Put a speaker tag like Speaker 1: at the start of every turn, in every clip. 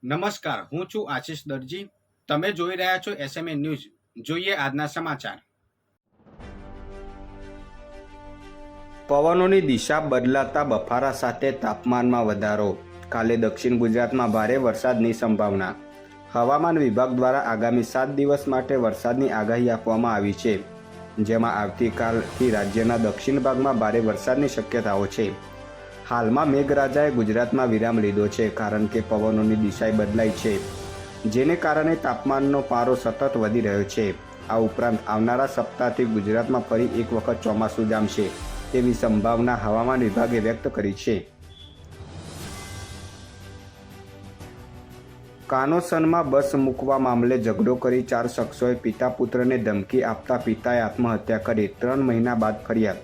Speaker 1: નમસ્કાર, હું છું આશિષ દરજી. તમે જોઈ રહ્યા છો એસએમએ ન્યૂઝ. જોઈએ આજના સમાચાર.
Speaker 2: પવનોની દિશા બદલાતા બફારા સાથે તાપમાનમાં વધારો. કાલે દક્ષિણ ગુજરાતમાં ભારે વરસાદની સંભાવના. હવામાન વિભાગ દ્વારા આગામી 7 દિવસ માટે વરસાદની આગાહી આપવામાં આવી છે, જેમાં આવતીકાલથી રાજ્યના દક્ષિણ ભાગમાં ભારે વરસાદની શક્યતાઓ છે. હાલમાં મેઘરાજાએ ગુજરાતમાં વિરામ લીધો છે, કારણ કે પવનોની દિશા બદલાઈ છે, જેને કારણે તાપમાનનો પારો સતત વધી રહ્યો છે. આ ઉપરાંત આવનારા સપ્તાહથી ગુજરાતમાં ફરી એક વખત ચોમાસું જામશે તેવી સંભાવના હવામાન વિભાગે વ્યક્ત કરી છે. કાનોસરમાં બસ મૂકવા મામલે ઝઘડો કરી 4 શખ્સોએ પિતા પુત્રને ધમકી આપતા પિતાએ આત્મહત્યા કરી. 3 મહિના બાદ ફરિયાદ.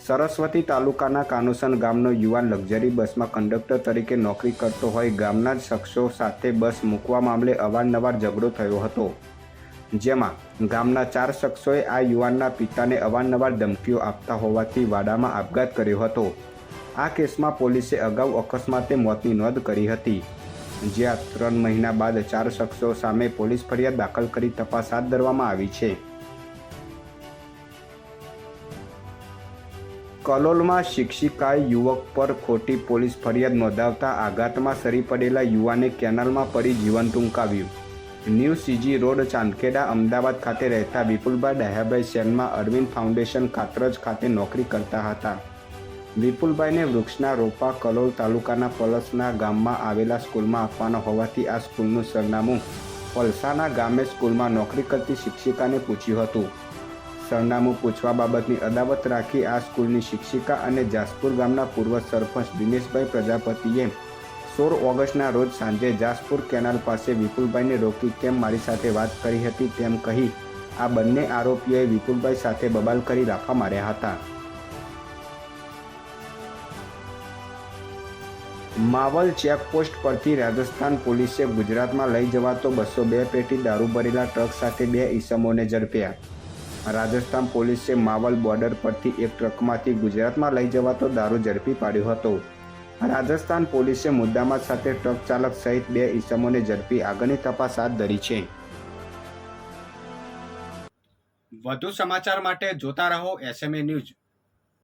Speaker 2: સરસ્વતી તાલુકાના કાનોસન ગામનો યુવાન લક્ઝરી બસમાં કંડક્ટર તરીકે નોકરી કરતો હોય ગામના જ શખ્સો સાથે બસ મૂકવા મામલે અવારનવાર ઝઘડો થયો હતો, જેમાં ગામના 4 શખ્સોએ આ યુવાનના પિતાને અવારનવાર ધમકીઓ આપતા હોવાથી વાડામાં આપઘાત કર્યો હતો. આ કેસમાં પોલીસે અગાઉ અકસ્માતે મોતની નોંધ કરી હતી, જ્યાં 3 મહિના બાદ 4 શખ્સો સામે પોલીસ ફરિયાદ દાખલ કરી તપાસ હાથ ધરવામાં આવી છે. કલોલમાં શિક્ષિકાએ યુવક પર ખોટી પોલીસ ફરિયાદ નોંધાવતા આઘાતમાં સરી પડેલા યુવાને કેનાલમાં પડી જીવન ટૂંકાવ્યું. New CG road, Chandkheda, Ahmedabad ખાતે રહેતા વિપુલભાઈ ડાહ્યાભાઈ સેનમાં અરવિંદ ફાઉન્ડેશન કાત્રજ ખાતે નોકરી કરતા હતા. વિપુલભાઈને વૃક્ષના રોપા કલોલ તાલુકાના પલસના ગામમાં આવેલા સ્કૂલમાં આપવાના હોવાથી આ સ્કૂલનું સરનામું પલસાના ગામે સ્કૂલમાં નોકરી કરતી શિક્ષિકાને પૂછ્યું હતું. સરનામું પૂછવા બાબતની અદાવત રાખી આ સ્કૂલની શિક્ષિકા અને જાસપુર ગામના પૂર્વ સરપંચ દિનેશભાઈ પ્રજાપતિએ 16 ઓગસ્ટના રોજ સાંજે જાસપુર કેનાલ પાસે વિપુલભાઈને રોકી કેમ મારી સાથે વાત કરી હતી તેમ કહી આ બંને આરોપીઓએ વિપુલભાઈ સાથે બબાલ કરી લાફા માર્યા હતા. માવલ ચેકપોસ્ટ પરથી રાજસ્થાન પોલીસે ગુજરાતમાં લઈ જવાતો 202 પેટી દારૂ ભરેલા ટ્રક સાથે 2 ઈસમોને ઝડપ્યા. રાજસ્થાન પોલીસે માવલ બોર્ડર પરથી એક ટ્રકમાંથી ગુજરાતમાં લઈ જવાતો દારૂ ઝડપી પાડ્યો હતો. રાજસ્થાન પોલીસે મુદ્દામાલ સાથે ટ્રક ચાલક સહિત 2 ઈસમોને ઝડપી આગળની તપાસ હાથ ધરી છે.
Speaker 1: વધુ સમાચાર માટે જોતા રહો એસએમએ ન્યૂઝ.